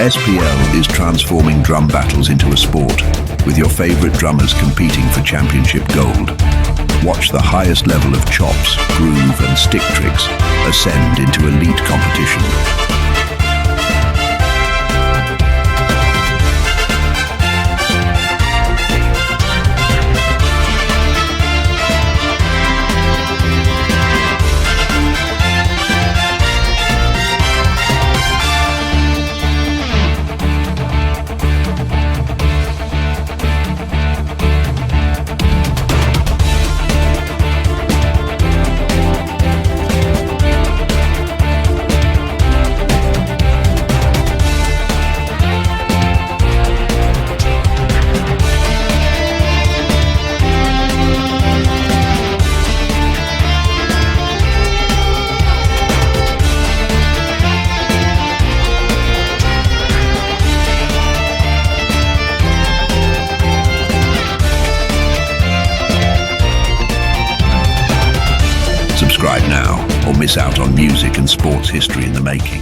SPL is transforming drum battles into a sport, with your favorite drummers competing for championship gold. Watch the highest level of chops, groove and stick tricks ascend into elite competition. Subscribe now or miss out on music and sports history in the making.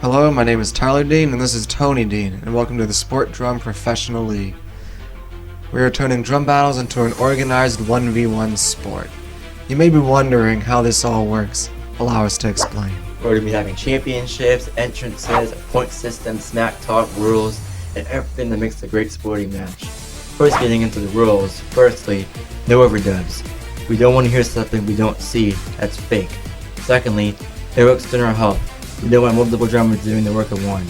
Hello, my name is Tyler Dean and this is Tony Dean, and welcome to the Sportdrum Professional League. We are turning drum battles into an organized 1v1 sport. You may be wondering how this all works. Allow us to explain. We're going to be having championships, entrances, a point system, smack talk, rules, and everything that makes a great sporting match. First, getting into the rules. Firstly, no overdubs. We don't want to hear something we don't see. That's fake. Secondly, no external help. We don't want multiple drummers doing the work of one.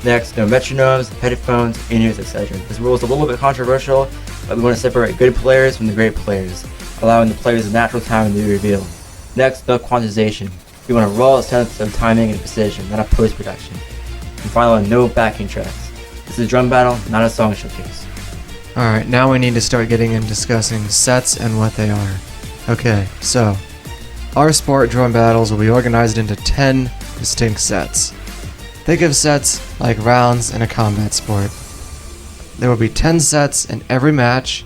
Next, no metronomes, headphones, in-ears, etc. This rule is a little bit controversial, but we want to separate good players from the great players, allowing the players a natural time to be revealed. Next, no quantization. We want a raw sense of timing and precision, not a post-production. And finally, no backing tracks. This is a drum battle, not a song showcase. Alright, now we need to start getting into discussing sets and what they are. Okay, so our sport drum battles will be organized into 10 distinct sets. Think of sets like rounds in a combat sport. There will be 10 sets in every match,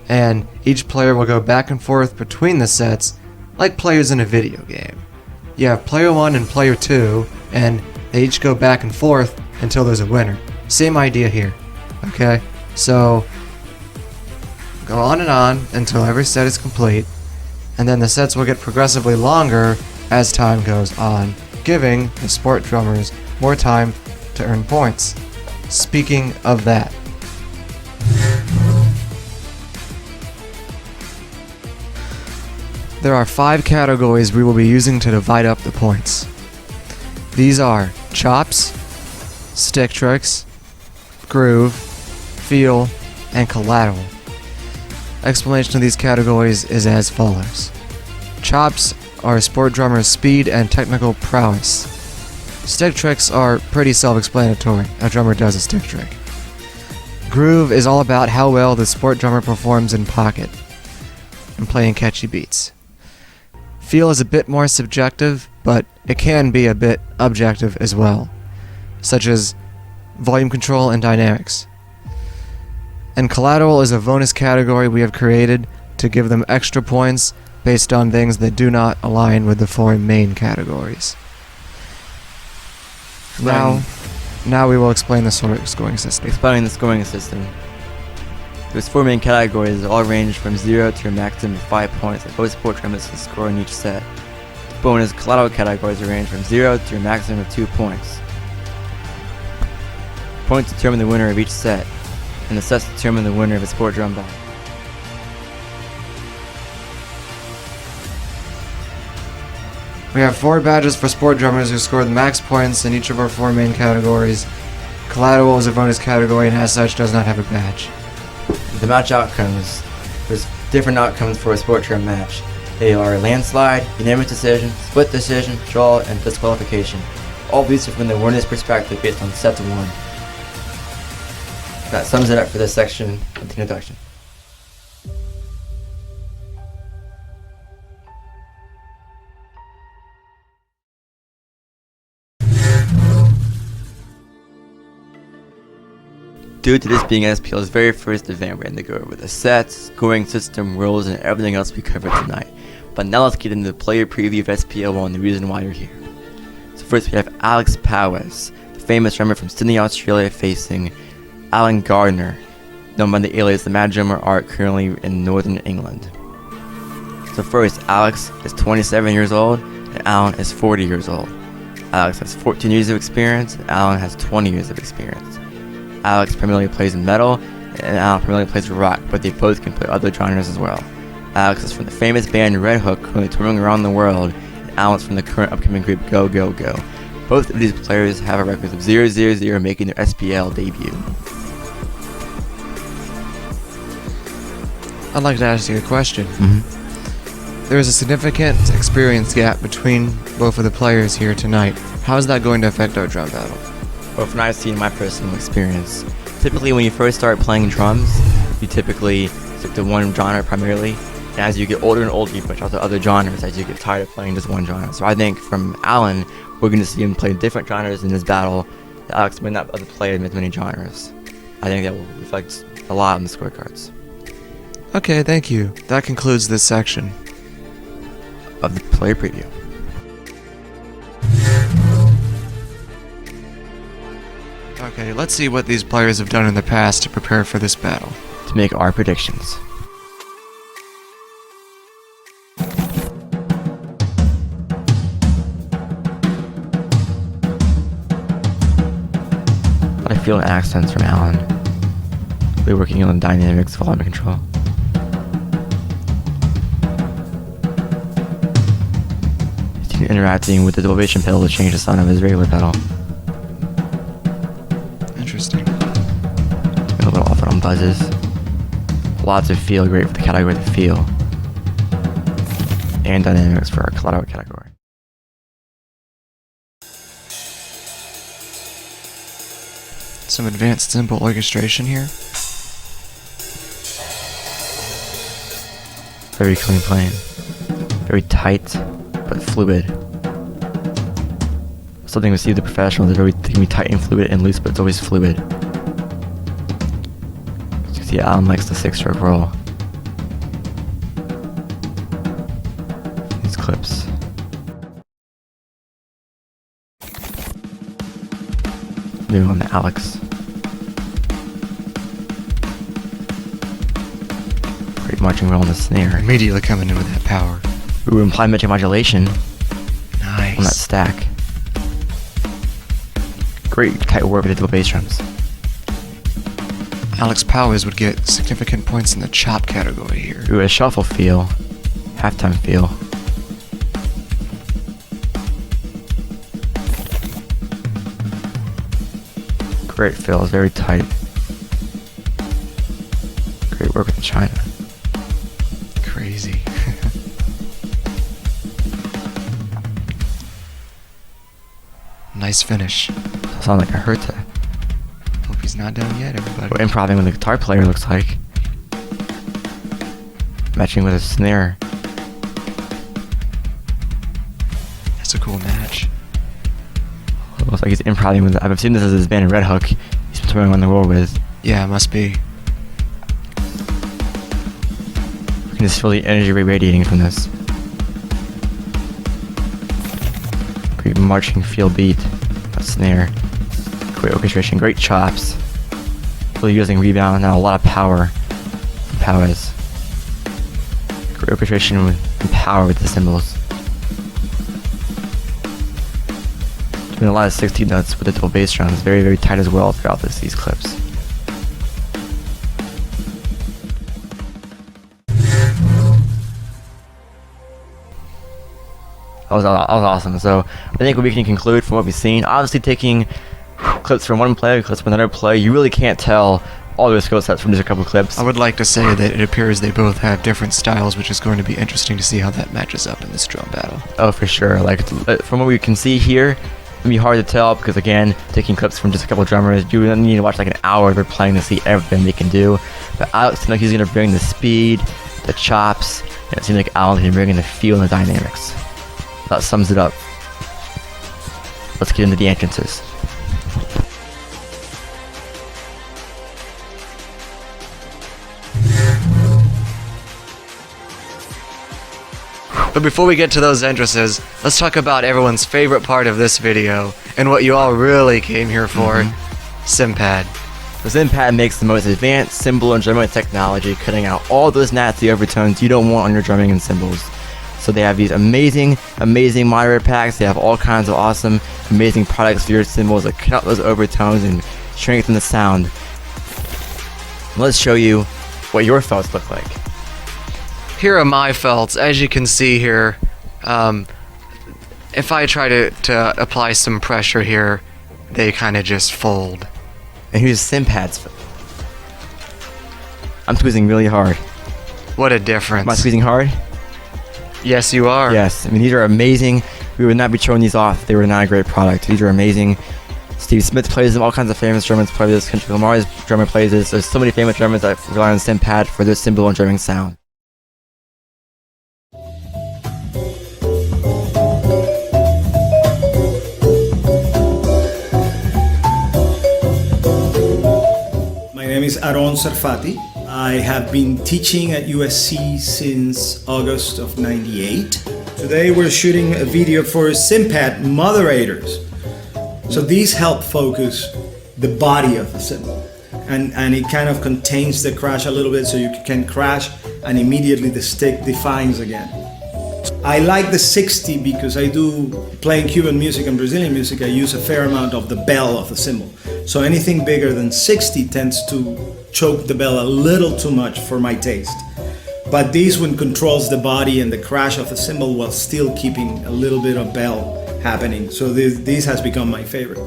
and each player will go back and forth between the sets like players in a video game. You have player 1 and player 2, and they each go back and forth until there's a winner. Same idea here. Okay, so go on and on until every set is complete, and then the sets will get progressively longer as time goes on, giving the sport drummers more time to earn points. Speaking of that, there are 5 categories we will be using to divide up the points. These are chops, stick tricks, groove, feel, and collateral. Explanation of these categories is as follows. Chops are a sport drummer's speed and technical prowess. Stick tricks are pretty self-explanatory. A drummer does a stick trick. Groove is all about how well the sport drummer performs in pocket and playing catchy beats. Feel is a bit more subjective, but it can be a bit objective as well, such as volume control and dynamics. And collateral is a bonus category we have created to give them extra points based on things that do not align with the 4 main categories. Now we will explain the scoring system. Explaining the scoring system. There's 4 main categories that all range from 0 to a maximum of 5 points that both sport drummers can score in each set. Bonus collateral categories range from 0 to a maximum of 2 points. Points determine the winner of each set, and the sets determine the winner of a sport drum battle. We have 4 badges for sport drummers who scored the max points in each of our 4 main categories. Collateral is a bonus category and as such does not have a badge. The match outcomes. There's different outcomes for a sport drum match. They are landslide, unanimous decision, split decision, draw, and disqualification. All these are from the winner's perspective based on set 1. That sums it up for this section of the introduction. Due to this being SPL's very first event, we're going to go over the sets, scoring system, rules, and everything else we covered tonight. But But now let's get into the player preview of SPL 1 and the reason why you're here. So first we have Alex Powers, the famous drummer from Sydney, Australia, facing Alan Gardner, known by the alias the Mad Drummer Art, currently in Northern England. So first, Alex is 27 years old and Alan is 40 years old. Alex has 14 years of experience and Alan has 20 years of experience. Alex primarily plays metal and Alan primarily plays rock, but they both can play other genres as well. Alex is from the famous band Red Hook, currently touring around the world, and Alan's from the current upcoming group Go Go Go. Both of these players have a record of 0-0-0, making their SPL debut. I'd like to ask you a question. There is a significant experience gap between both of the players here tonight. How is that going to affect our drum battle? Well, from what I've seen in my personal experience, typically when you first start playing drums, you typically stick to one genre primarily. And as you get older and older, you branch out to other genres as you get tired of playing just one genre. So I think from Alan, we're going to see him play different genres in this battle. Alex may not be able to play as many genres. I think that will reflect a lot on the scorecards. Okay, thank you. That concludes this section of the player preview. Okay, let's see what these players have done in the past to prepare for this battle. To make our predictions. I feel accents from Alan. We're working on the dynamics, volume control. He's interacting with the elevation pedal to change the sound of his regular pedal. Interesting. A little off on buzzes. Lots of feel, great for the category to feel. And dynamics for our collateral category. Some advanced simple orchestration here. Very clean playing. Very tight, but fluid. Something we see with the professionals, they can be tight and fluid and loose, but it's always fluid. As you can see, Alan likes the 6-stroke roll. These clips. Moving on to Alex. Great marching roll on the snare. Immediately coming in with that power. Ooh, implied modulation Nice. on that stack. Great tight work with the bass drums. Alex Powers would get significant points in the chop category here. Ooh, a shuffle feel. Halftime feel. Great feel, it's very tight. Great work with the China. Crazy. Nice finish. Sound like a Herta. Hope he's not done yet, everybody. We're improvising with the guitar player, looks like. Matching with a snare. That's a cool match. Looks like he's improvising with. I've seen this as his band Red Hook. He's been touring on the world with. Yeah, it must be. You can just feel the energy radiating from this. Great marching feel beat. That snare. Great orchestration. Great chops. Really using rebound now. A lot of power. Powers. Great orchestration and power with the cymbals. Doing a lot of 16 notes with the double bass drums. Very, very tight as well throughout these clips. That was awesome. So I think we can conclude from what we've seen. Obviously, taking clips from one player, clips from another player, you really can't tell all their skill sets from just a couple clips. I would like to say that it appears they both have different styles, which is going to be interesting to see how that matches up in this drum battle. Oh, for sure. Like from what we can see here, it'd be hard to tell because again, taking clips from just a couple drummers, you need to watch like an hour of their playing to see everything they can do. But Alex seems like he's gonna bring the speed, the chops, and it seems like Alan's gonna bring in the feel and the dynamics. That sums it up. Let's get into the entrances. But before we get to those entrances, let's talk about everyone's favorite part of this video and what you all really came here for, SimPad. The SimPad makes the most advanced cymbal and drumming technology, cutting out all those nasty overtones you don't want on your drumming and cymbals. So they have these amazing monitor packs. They have all kinds of awesome, amazing products for your cymbals that cut out those overtones and strengthen the sound. Let's show you what your felts look like. Here are my felts. As you can see here, if I try to apply some pressure here, they kind of just fold. And here's SimPad's. I'm squeezing really hard. What a difference. Am I squeezing hard? Yes, you are. Yes. I mean, these are amazing. We would not be showing these off if they were not a great product. These are amazing. Steve Smith plays them. All kinds of famous drummers play this. Kendrick Lamar's drummer plays this. There's so many famous drummers that rely on SimPad for their cymbal and drumming sound. My name is Aaron Sarfati. I have been teaching at USC since August of '98. Today we're shooting a video for SimPad moderators. So these help focus the body of the cymbal. And it kind of contains the crash a little bit, so you can crash and immediately the stick defines again. I like the 60 because I do, playing Cuban music and Brazilian music, I use a fair amount of the bell of the cymbal. So anything bigger than 60 tends to choke the bell a little too much for my taste. But this one controls the body and the crash of the cymbal while still keeping a little bit of bell happening. So this has become my favorite.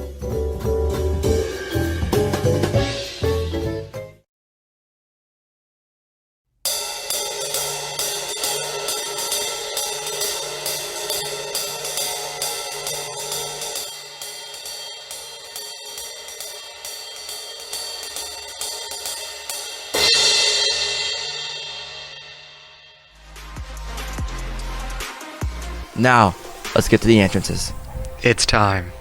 Now, let's get to the entrances. It's time.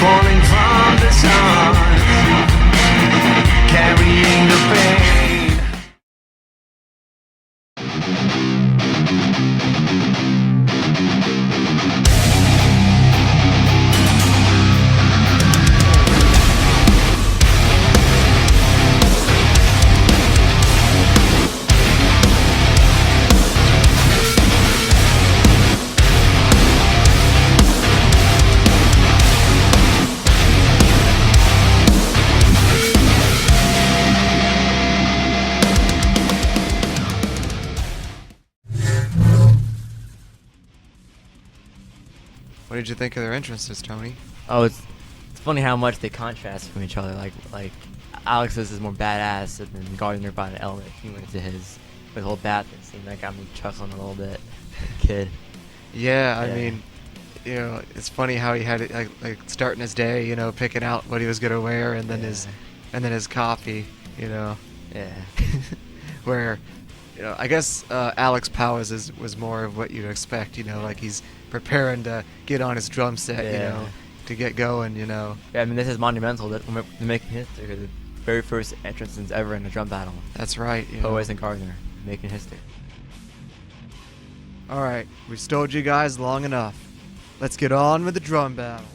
Falling from the sun, carrying the pain. What did you think of their entrances, Tony? Oh, it's funny how much they contrast from each other. Like Alex's is more badass, and then Gardner brought an element of humor to his whole bat thing. Seemed that got me chuckling a little bit, like a kid. Yeah, I Yeah. mean, you know, it's funny how he had it like starting his day, you know, picking out what he was gonna wear, and then his coffee, you know, Yeah. where, you know, I guess Alex Powers was more of what you'd expect, you know, like he's preparing to get on his drum set, you Yeah. know, to get going, you know. Yeah, I mean, this is monumental. That we're making history. The very first entrances ever in a drum battle. That's right. You know. Powers and Gardner making history. All right, we stowed you guys long enough. Let's get on with the drum battle.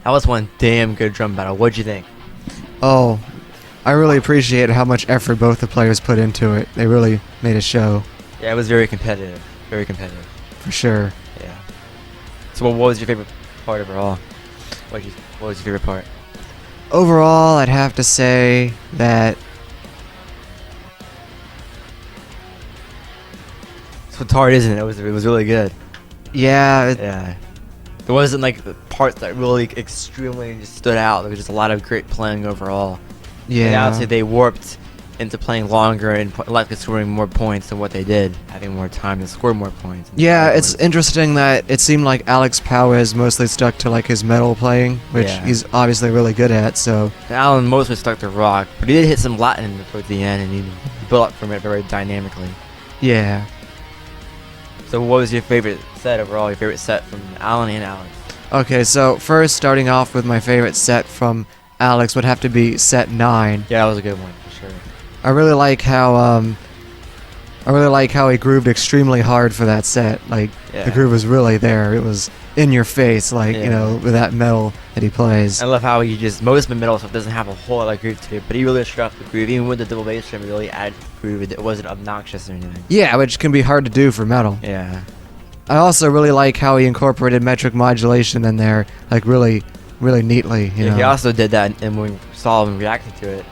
That was one damn good drum battle. What'd you think? Oh, I really appreciate how much effort both the players put into it. They really made a show, Yeah, it was very competitive. Very competitive. for sure. Yeah. So what was your favorite part overall? What was your favorite part? Overall, I'd have to say that It's hard, isn't it? It was really good. yeah, Yeah. There wasn't like the parts that really extremely just stood out. There was just a lot of great playing overall. And obviously they warped into playing longer and likely scoring more points than what they did, having more time to score more points. Yeah, it's interesting that it seemed like Alex Powers mostly stuck to like his metal playing, which Yeah. he's obviously really good at. So Alan mostly stuck to rock, but he did hit some Latin towards the end, and he built up from it very dynamically. yeah. So what was your favorite set overall? Your favorite set from Alan and Alex? Okay, so first starting off with my favorite set from Alex would have to be set 9. Yeah, that was a good one for sure. I really like how he grooved extremely hard for that set. Like Yeah. the groove was really there. It was in your face, like Yeah. you know, with that metal that he plays. I love how he just most of the middle stuff doesn't have a whole lot of groove to it, but he really struck the groove. Even with the double bass drum, he really added groove. It wasn't obnoxious or anything. Yeah, which can be hard to do for metal. Yeah. I also really like how he incorporated metric modulation in there, like really neatly. You know. He also did that, and when we saw him reacting to it,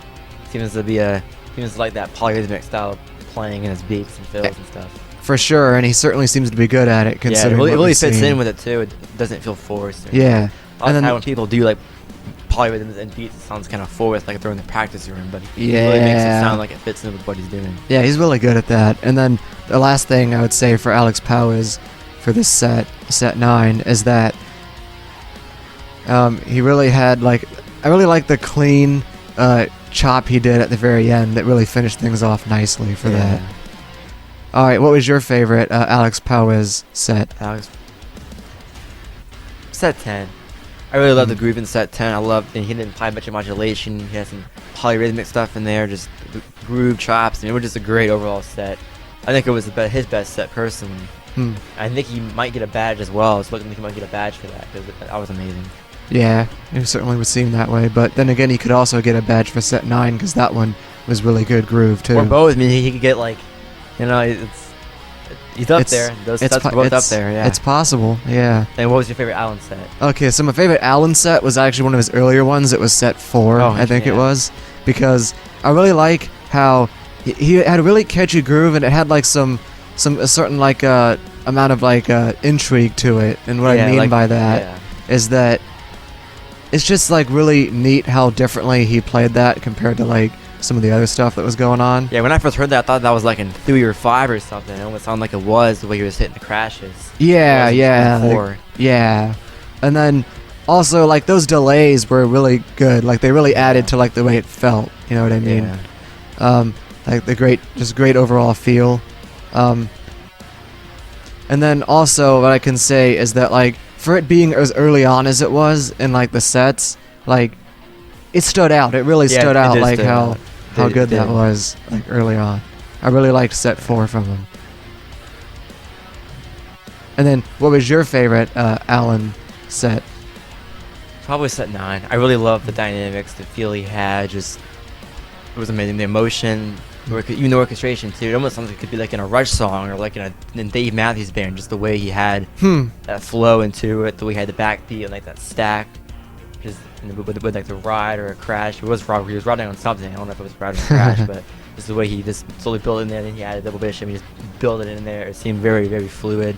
seems to like that polyrhythmic style of playing in his beats and fills and stuff. For sure, and he certainly seems to be good at it. Yeah, Considering it what really we've fits seen. in with it too. It doesn't feel forced. Yeah, And and then when people do like polyrhythms and beats, it sounds kind of forced, like they're in the practice room. But he really makes it Yeah. sound like it fits in with what he's doing. yeah, he's really good at that. And then the last thing I would say for Alex Powers for this set 9, is that he really had like I really like the clean chop he did at the very end that really finished things off nicely for that. All right, what was your favorite Alex Powers set? Alex. Set 10. I really love the groove in set 10. I love that he didn't apply much of modulation. He had some polyrhythmic stuff in there, just the groove chops, and it was just a great overall set. I think it was his best set personally. I think he might get a badge as well. It's looking like he might get a badge for that because that was amazing. Yeah, it certainly would seem that way. But then again, he could also get a badge for set 9 because that one was really good groove too. Or both. I mean, he could get like, he's up It's- there. Those it's sets po- are both up it's- there. Yeah. It's possible, yeah. And what was your favorite Alan set? Okay, so my favorite Allen set was actually one of his earlier ones. It was set 4, Oh, I think it yeah. was, because I really like how he had a really catchy groove, and it had like a certain like amount of like intrigue to it. And what I mean by that is that it's just like really neat how differently he played that compared to like some of the other stuff that was going on. Yeah, when I first heard that, I thought that was like in 3 or 5 or something. It almost sounded like it was the way he was hitting the crashes. Yeah, It wasn't yeah, before. like- yeah. And then also like those delays were really good. Like they really added to like the way it felt. You know what I mean? Yeah. Like the great overall feel. And then also what I can say is that like for it being as early on as it was in like the sets, like it stood out. It really Yeah, stood it out did like stand how out. how It good that did. was like early on. I really liked set 4 from him. And then what was your favorite Allen set? Probably set 9. I really loved the dynamics, the feel he had. Just it was amazing. The emotion, even the orchestration too. It almost sounds like it could be like in a Rush song or like in Dave Matthews Band. Just the way he had that flow into it, the way he had the backbeat and like that stack, just with like the ride or a crash. It was he was riding on something. I don't know if it was riding or a crash, but just the way he just slowly built it in there. Then he had a double bass drum. He just built it in there. It seemed very very fluid.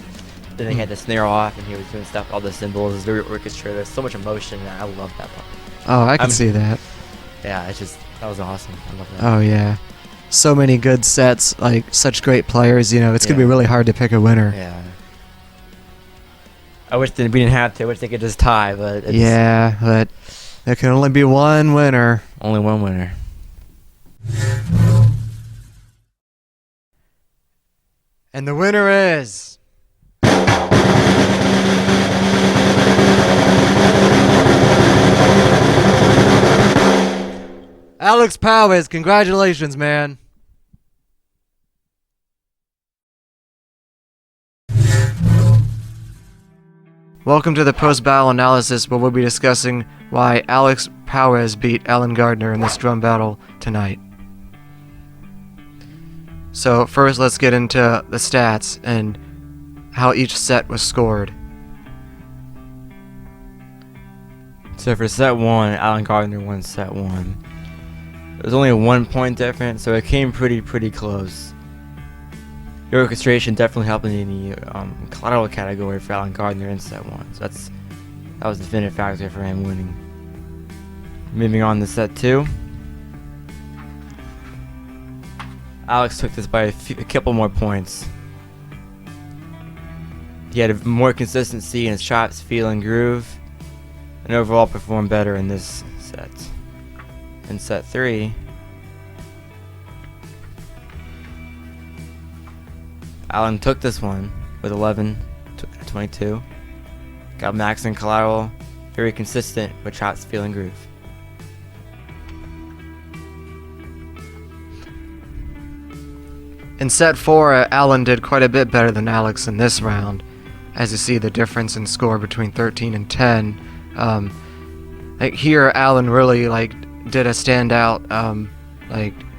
Then he had the snare off, and he was doing stuff with all the cymbals. It was very orchestrated. There's so much emotion, and I love that part. Oh, I can I'm- see that. Yeah, that was awesome. I love that. Oh yeah. So many good sets, like such great players, you know, it's gonna be Yeah. really hard to pick a winner. Yeah. I wish that we didn't have to. I wish they could just tie, but it's Yeah, but there can only be one winner. only one winner. And the winner is Alex Powers. Congratulations, man. Welcome to the post-battle analysis where we'll be discussing why Alex Powers beat Alan Gardner in this drum battle tonight. So first let's get into the stats and how each set was scored. So for set 1, Alan Gardner won set 1. It was only a 1 point difference, so it came pretty close. The orchestration definitely helped in the collateral category for Alan Gardner in set 1. So that was the definitive factor for him winning. Moving on to set 2. Alex took this by a couple more points. He had more consistency in his chops, feel, and groove, and overall performed better in this set. In set 3, Alan took this one with 11-22. Got max and collateral, very consistent with chops, feel, and groove. In set 4, Alan did quite a bit better than Alex in this round, as you see the difference in score between 13 and 10. Here, Alan really did a standout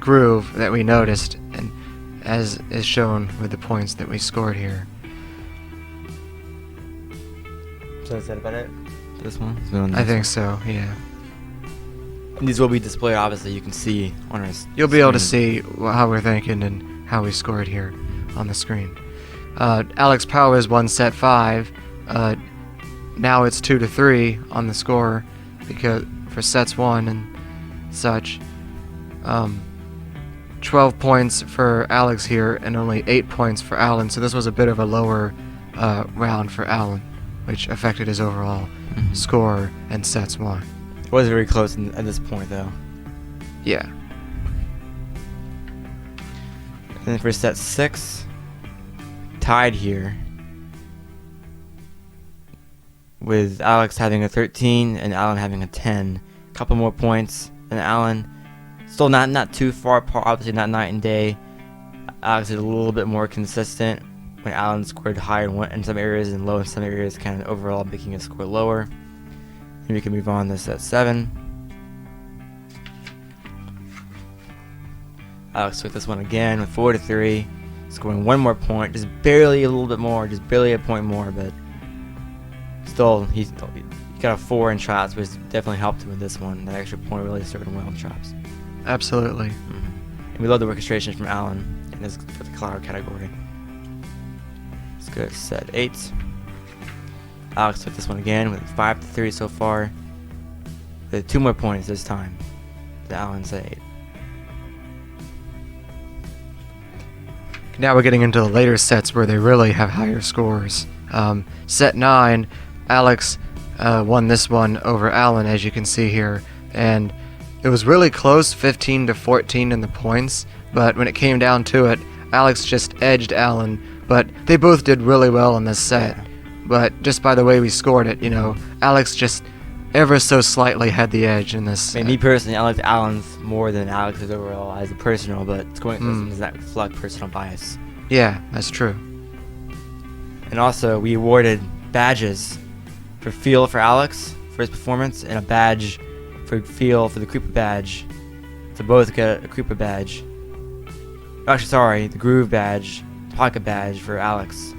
groove that we noticed, and as is shown with the points that we scored here. So is that about it? This one? I think so, yeah. And these will be displayed, obviously, you can see on our You'll be able to see how we're thinking and how we scored here on the screen. Alex Powers won set 5. Now it's 2-3 on the score because for sets 1 and such. 12 points for Alex here and only 8 points for Alan, so this was a bit of a lower round for Alan, which affected his overall score and sets 1. It was very close at this point, though. Yeah. And then for set 6, tied here, with Alex having a 13 and Alan having a 10. A couple more points, and Alan still not too far apart, obviously not night and day. Alex is a little bit more consistent when Alan scored high in some areas and low in some areas, kind of overall making his score lower. And we can move on to set 7. Alex took this one again with 4-3, scoring 1 more point, just barely a little bit more, just barely a point more, but still he got a 4 in chops, which definitely helped him with this one. That extra point really served him well in chops. Absolutely. And we love the orchestration from Alan for the collateral category. Let's go to set 8. Alex took this one again with 5-3 so far, with 2 more points this time to Alan's set 8. Now we're getting into the later sets where they really have higher scores. Set 9, Alex won this one over Alan, as you can see here, and it was really close, 15-14 in the points, but when it came down to it, Alex just edged Alan, but they both did really well in this set. But just by the way we scored it, Alex just ever so slightly had the edge in this set. Me personally, I liked Alan's more than Alex's overall as a personal, but scoring does not reflect personal bias. Yeah, that's true. And also, we awarded badges for feel for Alex for his performance, and a badge for feel for the Krupa badge. To both get a Krupa badge. Actually, sorry, the groove badge, the pocket badge for Alex.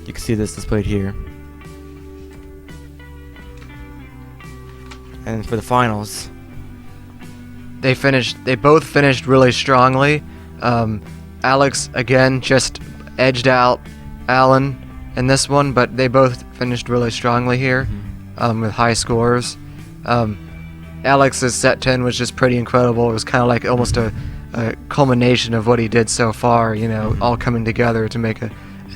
You can see this displayed here. And for the finals, They both finished really strongly. Alex again just edged out Alan in this one, but they both finished really strongly here with high scores. Alex's set 10 was just pretty incredible. It was kind of like almost a culmination of what he did so far, all coming together to make an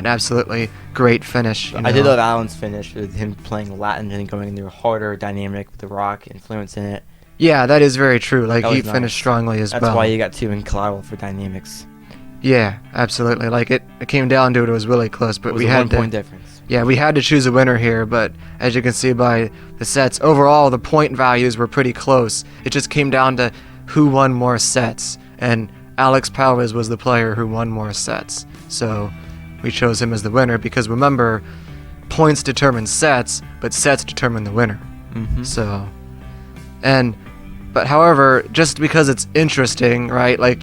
absolutely great finish. I did love Alan's finish with him playing Latin and going into a harder dynamic with the rock influence in it. Yeah, that is very true. He nice. finished strongly as well. That's why you got 2 in collateral for dynamics. Yeah, absolutely. It came down to it. It was really close, but we had 1 point difference. Yeah, we had to choose a winner here, but as you can see by the sets, overall the point values were pretty close. It just came down to who won more sets, and Alex Powers was the player who won more sets. So we chose him as the winner because remember, points determine sets, but sets determine the winner. So, but however, just because it's interesting, right? Like,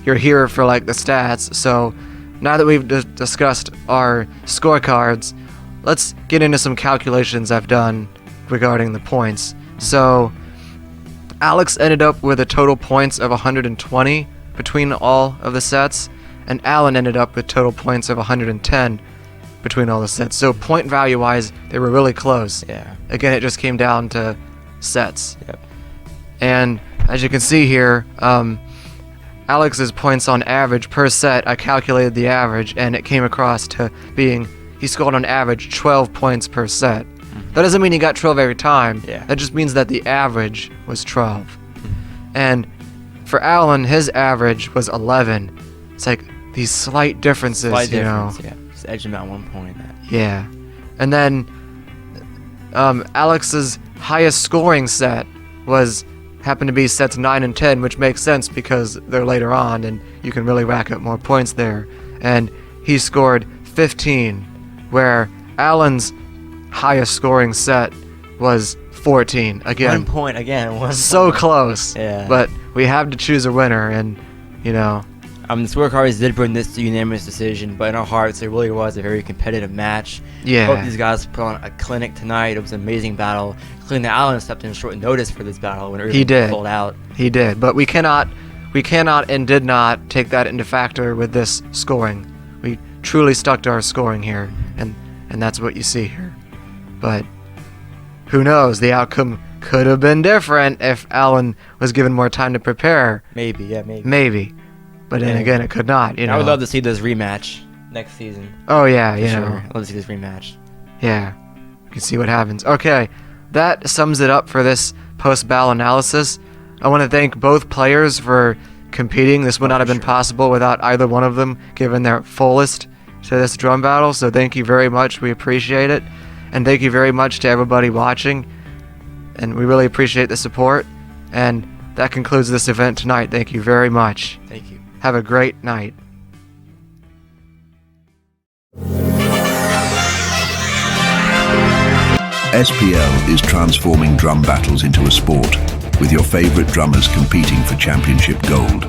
you're here for like the stats. So, now that we've discussed our scorecards, let's get into some calculations I've done regarding the points. So, Alex ended up with a total points of 120 between all of the sets, and Alan ended up with total points of 110 between all the sets. So point value wise, they were really close. Yeah. Again, it just came down to sets. Yep. And as you can see here, Alex's points on average per set, I calculated the average, and it came across to being, he scored on average 12 points per set. That doesn't mean he got 12 every time. Yeah. That just means that the average was 12. And for Alan, his average was 11. It's like these slight differences, you know. Yeah. Just edge him out 1 point. Yeah. And then Alex's highest scoring set happened to be sets 9 and 10, which makes sense because they're later on and you can really rack up more points there. And he scored 15, where Alan's highest scoring set was 14. Again, 1 point again. so close. Yeah. But we have to choose a winner, and you know. The scorecards did bring this to unanimous decision, but in our hearts, it really was a very competitive match. Yeah. Both these guys put on a clinic tonight. It was an amazing battle. Including that Alan stepped in short notice for this battle when everything He did. pulled out. He did, but we cannot and did not take that into factor with this scoring. We truly stuck to our scoring here, and that's what you see here. But who knows? The outcome could have been different if Alan was given more time to prepare. Maybe, yeah, maybe. Maybe. But then Yeah. again, it could not, you know. I would love to see this rematch next season. Oh, yeah, For you sure. know. I'd love to see this rematch. Yeah. You can see what happens. Okay. That sums it up for this post-battle analysis. I want to thank both players for competing. This would not have been possible without either one of them giving their fullest to this drum battle. So thank you very much. We appreciate it. And thank you very much to everybody watching. And we really appreciate the support. And that concludes this event tonight. Thank you very much. Thank you. Have a great night. SPL is transforming drum battles into a sport, with your favorite drummers competing for championship gold.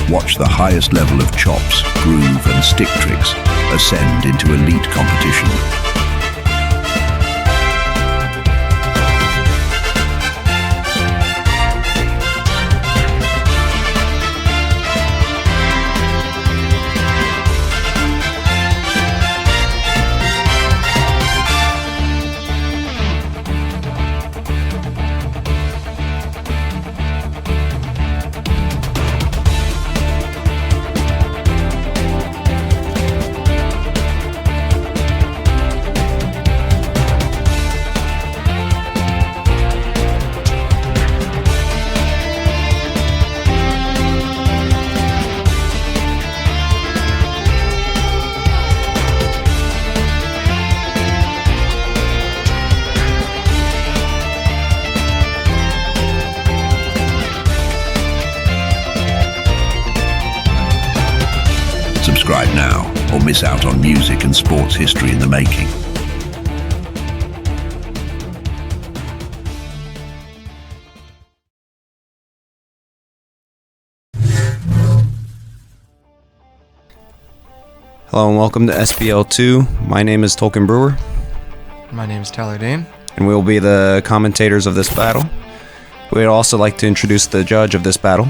Watch the highest level of chops, groove and stick tricks ascend into elite competition. Subscribe now or miss out on music and sports history in the making. Hello and welcome to SPL2. My name is Tolkien Brewer, My name is Tyler Dean. and we will be the commentators of this battle. We'd also like to introduce the judge of this battle.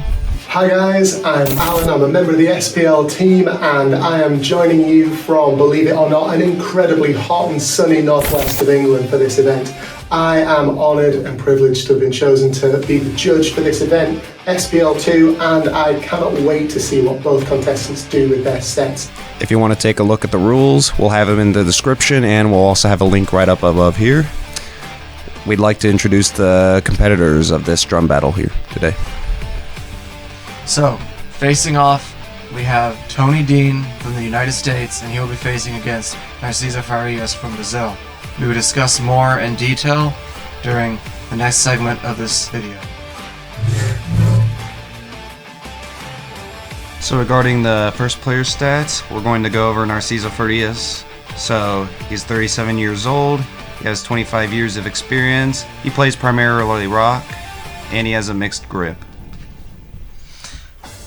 Hi guys, I'm Alan, I'm a member of the SPL team and I am joining you from, believe it or not, an incredibly hot and sunny northwest of England for this event. I am honoured and privileged to have been chosen to be the judge for this event, SPL2, and I cannot wait to see what both contestants do with their sets. If you want to take a look at the rules, we'll have them in the description and we'll also have a link right up above here. We'd like to introduce the competitors of this drum battle here today. So, facing off, we have Tony Dean from the United States, and he will be facing against Narciso Farias from Brazil. We will discuss more in detail during the next segment of this video. So regarding the first player's stats, we're going to go over Narciso Farias. So he's 37 years old. He has 25 years of experience. He plays primarily rock, and he has a mixed grip.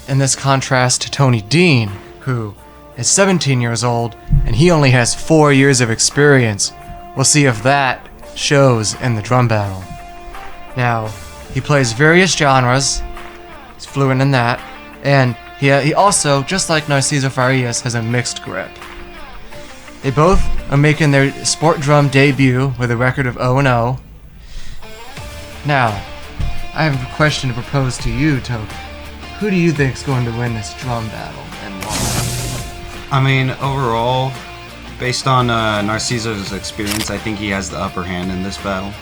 In this contrast to Tony Dean, who is 17 years old and he only has 4 years of experience. We'll see if that shows in the drum battle. Now, he plays various genres. He's fluent in that, and he also, just like Narciso Farias, has a mixed grip. They both are making their Sportdrum debut with a record of 0-0. Now, I have a question to propose to you, Toke. Who do you think is going to win this drum battle and why? I mean, overall, based on Narciso's experience, I think he has the upper hand in this battle.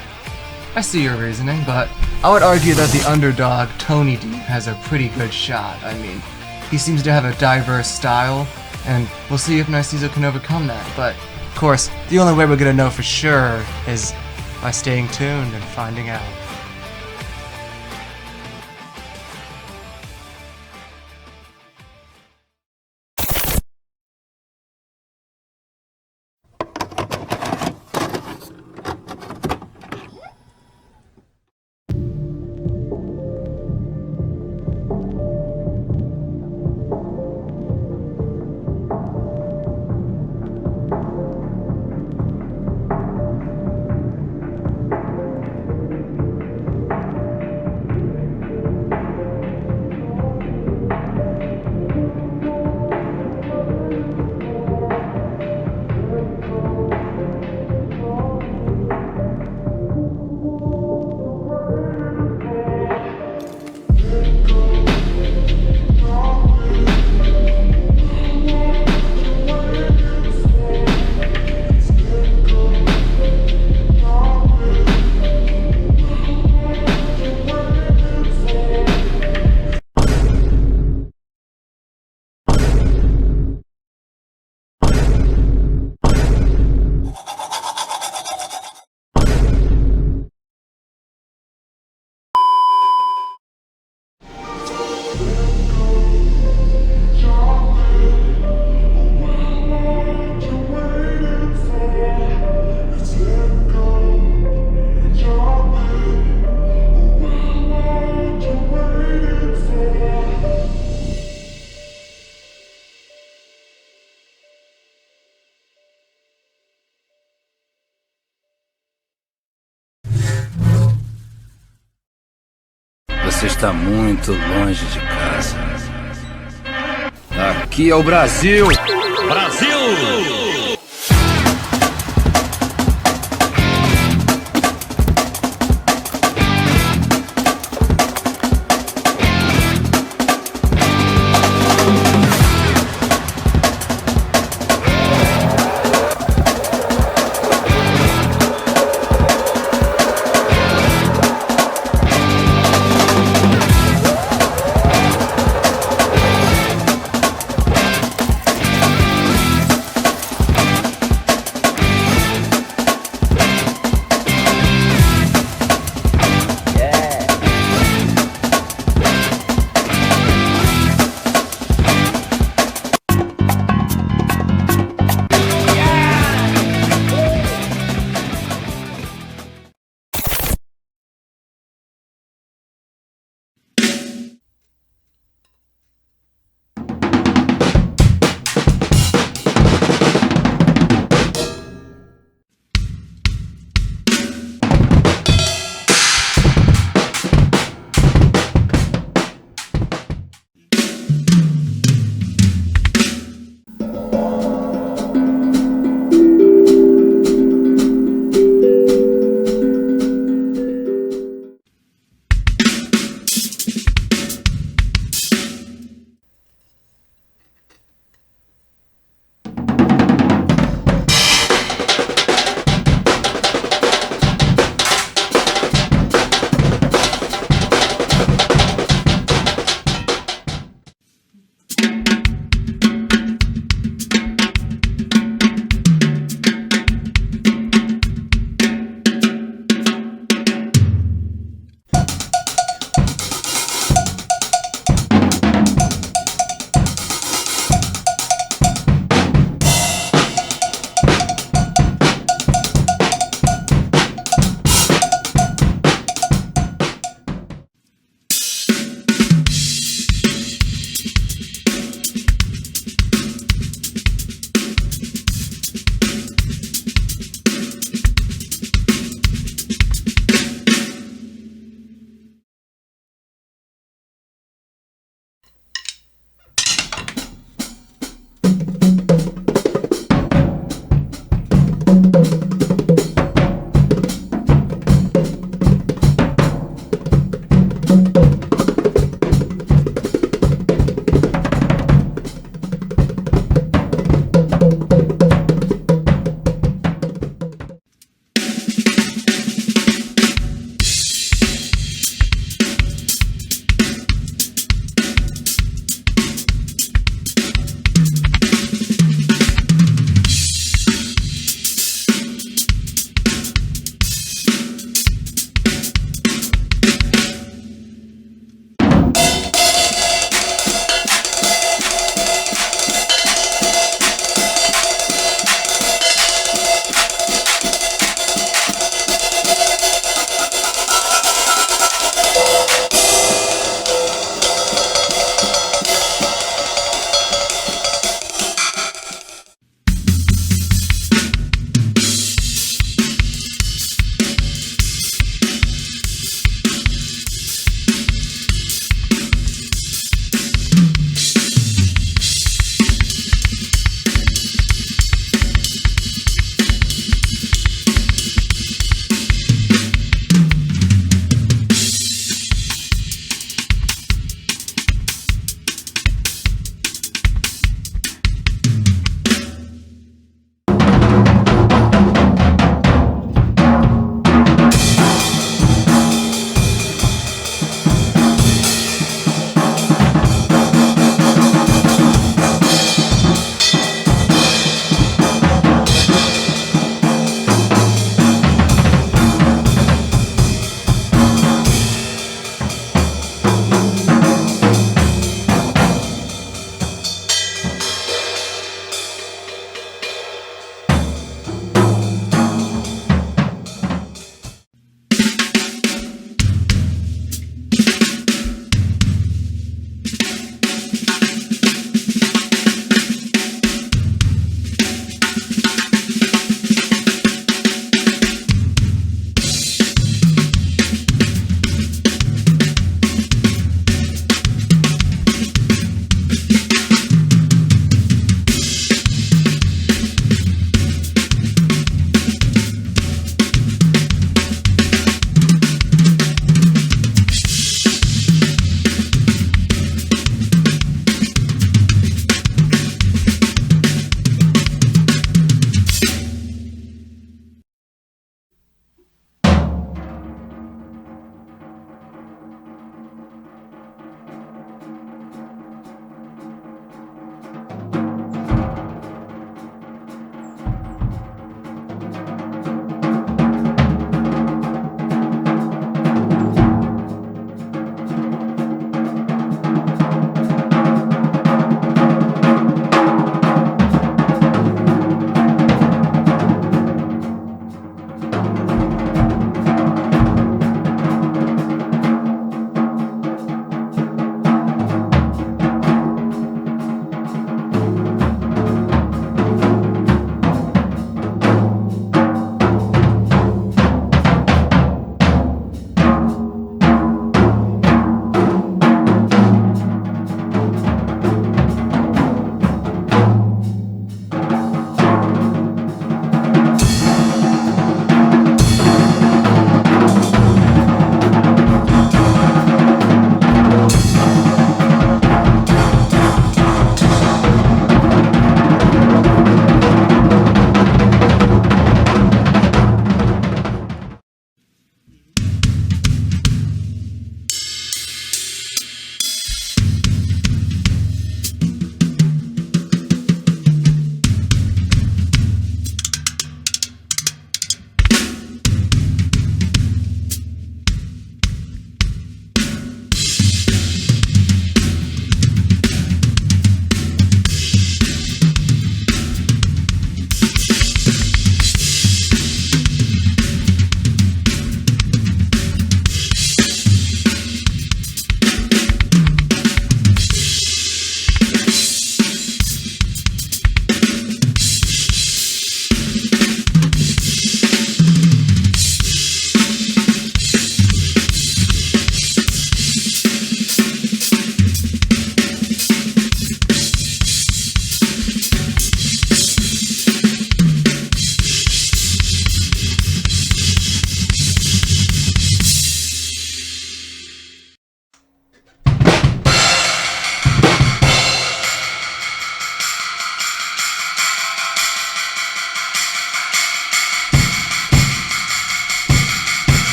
I see your reasoning, but I would argue that the underdog, Tony D, has a pretty good shot. I mean, he seems to have a diverse style, and we'll see if Narciso can overcome that. But, of course, the only way we're going to know for sure is by staying tuned and finding out. Você está muito longe de casa. Aqui é o Brasil! Brasil!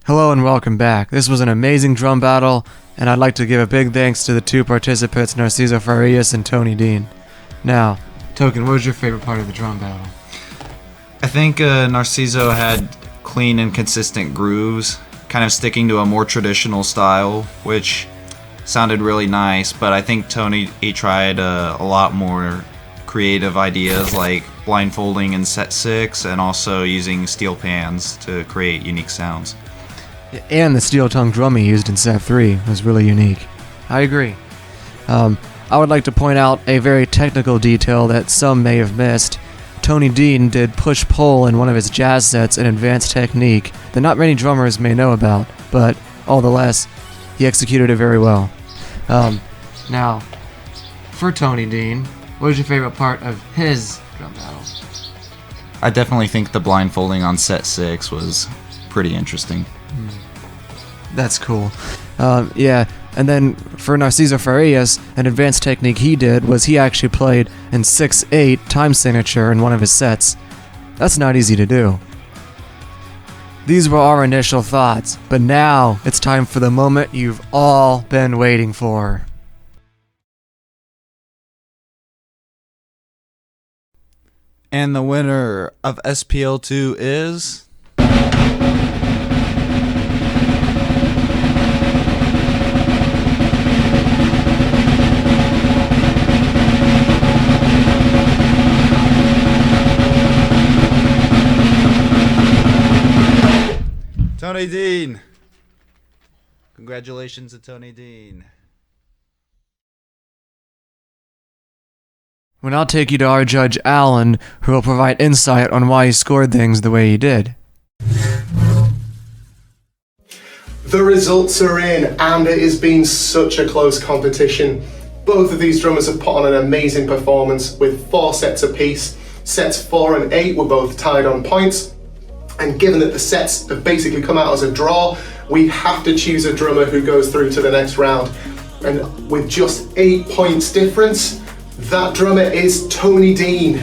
Hello and welcome back. This was an amazing drum battle, and I'd like to give a big thanks to the two participants, Narciso Farias and Tony Dean. Now, Token, what was your favorite part of the drum battle? I think Narciso had clean and consistent grooves, kind of sticking to a more traditional style, which sounded really nice, but I think Tony, he tried a lot more creative ideas like blindfolding in set 6 and also using steel pans to create unique sounds. And the steel tongue drum he used in set 3 was really unique. I agree. I would like to point out a very technical detail that some may have missed. Tony Dean did push-pull in one of his jazz sets, an advanced technique that not many drummers may know about, but all the less, he executed it very well. Now, for Tony Dean, what was your favorite part of his drum battle? I definitely think the blindfolding on set 6 was pretty interesting. That's cool. Yeah, and then for Narciso Farias, an advanced technique he did was he actually played in 6/8 time signature in one of his sets. That's not easy to do. These were our initial thoughts, but now it's time for the moment you've all been waiting for. And the winner of SPL2 is... Tony Dean. Congratulations to Tony Dean. We'll now take you to our judge Alan, who will provide insight on why he scored things the way he did. The results are in, and it has been such a close competition. Both of these drummers have put on an amazing performance with 4 sets apiece. Sets 4 and 8 were both tied on points. And given that the sets have basically come out as a draw, we have to choose a drummer who goes through to the next round. And with just 8 points difference, that drummer is Tony Dean.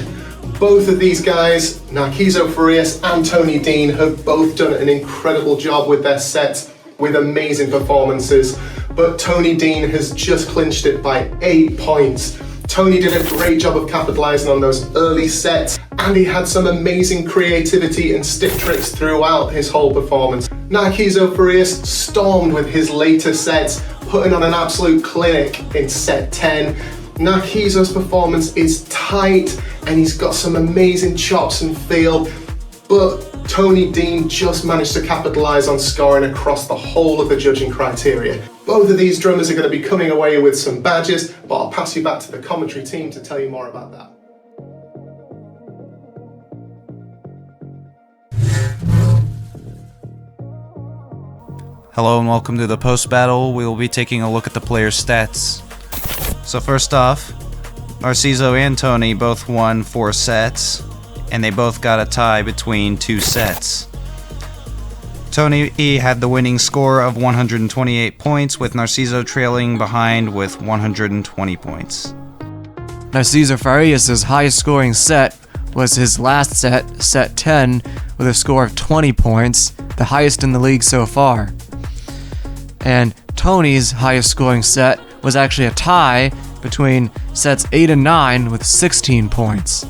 Both of these guys, Narciso Farias and Tony Dean, have both done an incredible job with their sets, with amazing performances. But Tony Dean has just clinched it by 8 points. Tony did a great job of capitalizing on those early sets, and he had some amazing creativity and stick tricks throughout his whole performance. Narciso Farias stormed with his later sets, putting on an absolute clinic in set 10. Narciso's performance is tight, and he's got some amazing chops and feel, but Tony Dean just managed to capitalize on scoring across the whole of the judging criteria. Both of these drummers are going to be coming away with some badges, but I'll pass you back to the commentary team to tell you more about that. Hello and welcome to the post-battle. We will be taking a look at the players' stats. So first off, Narciso and Tony both won 4 sets, and they both got a tie between 2 sets. Tony had the winning score of 128 points, with Narciso trailing behind with 120 points. Narciso Farias' highest scoring set was his last set, set 10, with a score of 20 points, the highest in the league so far. And Tony's highest scoring set was actually a tie between sets 8 and 9 with 16 points.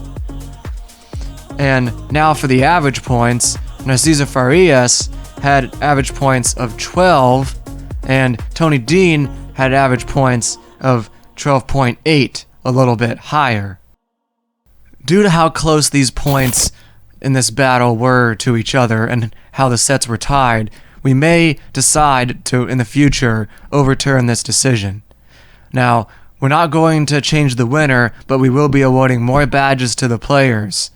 And now for the average points, Narciso Farias had average points of 12, and Tony Dean had average points of 12.8, a little bit higher. Due to how close these points in this battle were to each other and how the sets were tied, we may decide to, in the future, overturn this decision. Now, we're not going to change the winner, but we will be awarding more badges to the players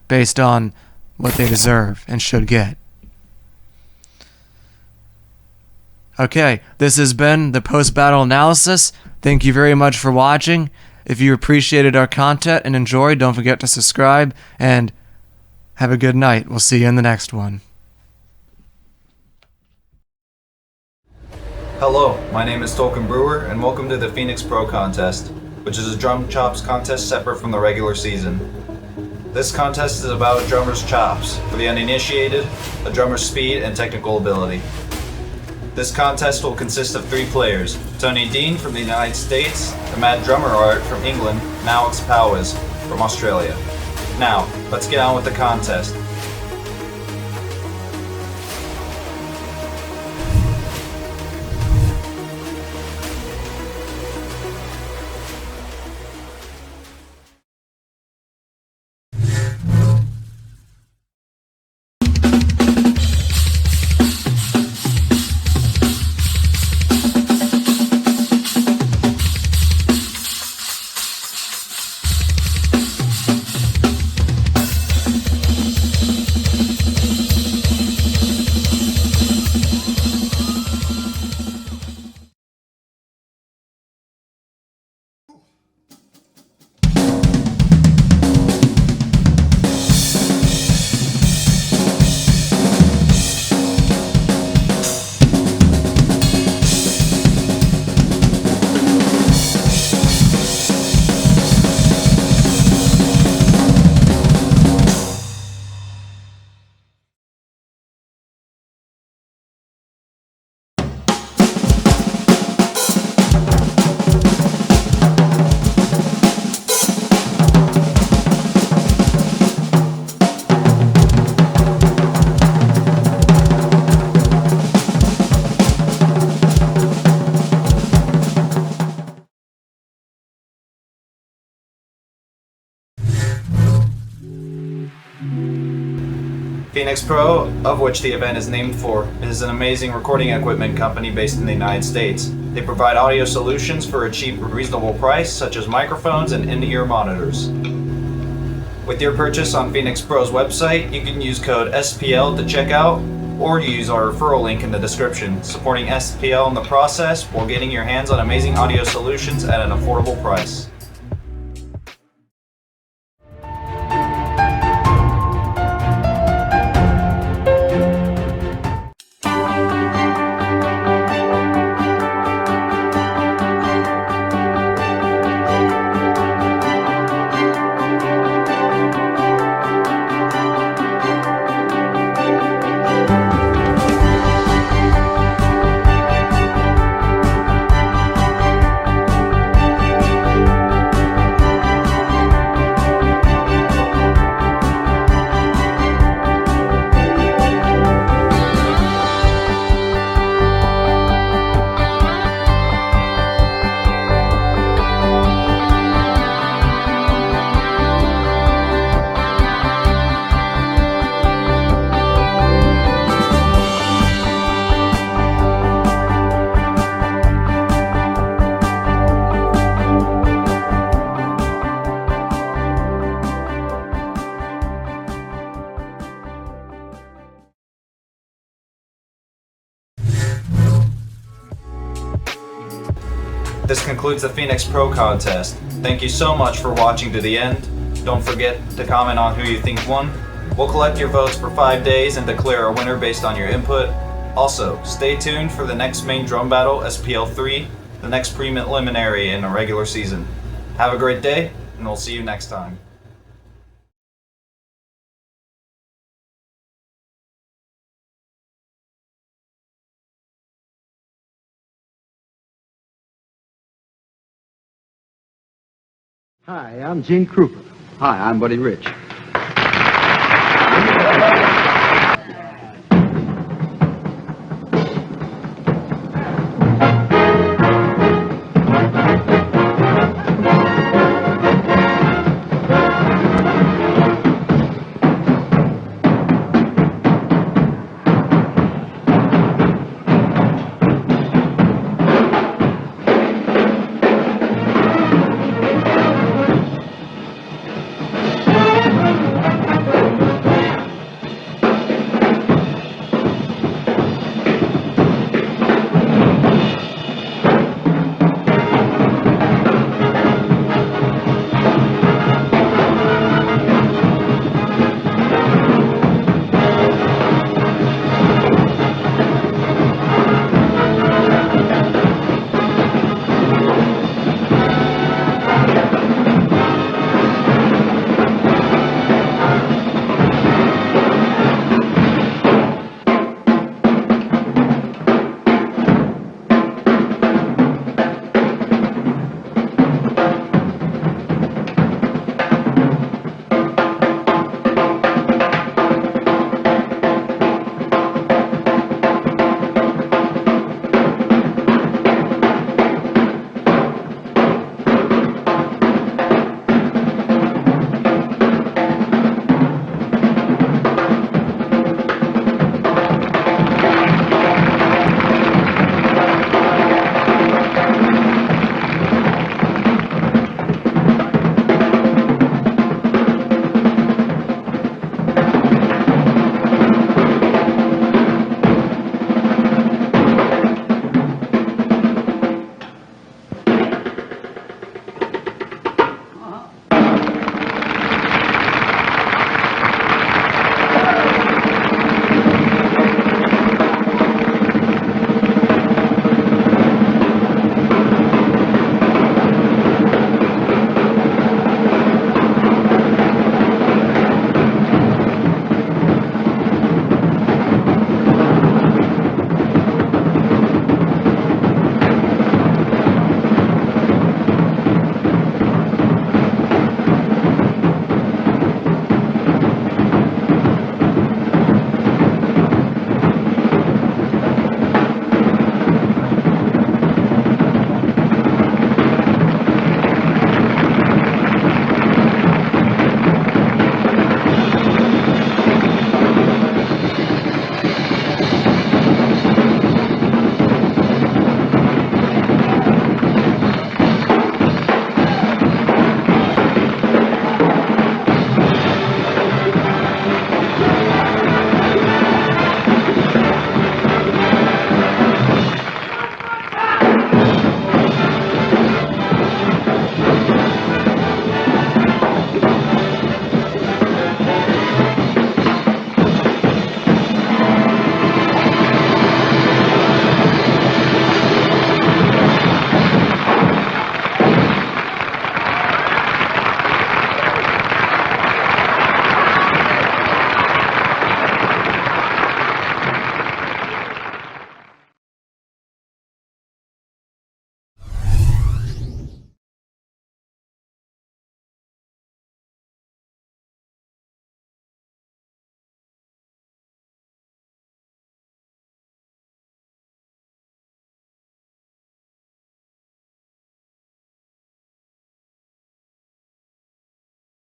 based on what they deserve and should get. Okay, this has been the post-battle analysis. Thank you very much for watching. If you appreciated our content and enjoyed, don't forget to subscribe, and have a good night. We'll see you in the next one. Hello, my name is Tolkien Brewer, and welcome to the Phenyx Pro Contest, which is a drum chops contest separate from the regular season. This contest is about a drummer's chops, for the uninitiated, a drummer's speed and technical ability. This contest will consist of 3 players: Tony Dean from the United States, the Mad Drummer Art from England, and Alex Powers from Australia. Now, let's get on with the contest. Phenyx Pro, of which the event is named for, is an amazing recording equipment company based in the United States. They provide audio solutions for a cheap and reasonable price, such as microphones and in-ear monitors. With your purchase on Phenyx Pro's website, you can use code SPL to check out, or use our referral link in the description, supporting SPL in the process while getting your hands on amazing audio solutions at an affordable price. This concludes the Phenyx Pro Contest. Thank you so much for watching to the end. Don't forget to comment on who you think won. We'll collect your votes for 5 days and declare a winner based on your input. Also, stay tuned for the next main drum battle, SPL3, the next preliminary in a regular season. Have a great day, and we'll see you next time. Hi, I'm Gene Krupa. Hi, I'm Buddy Rich.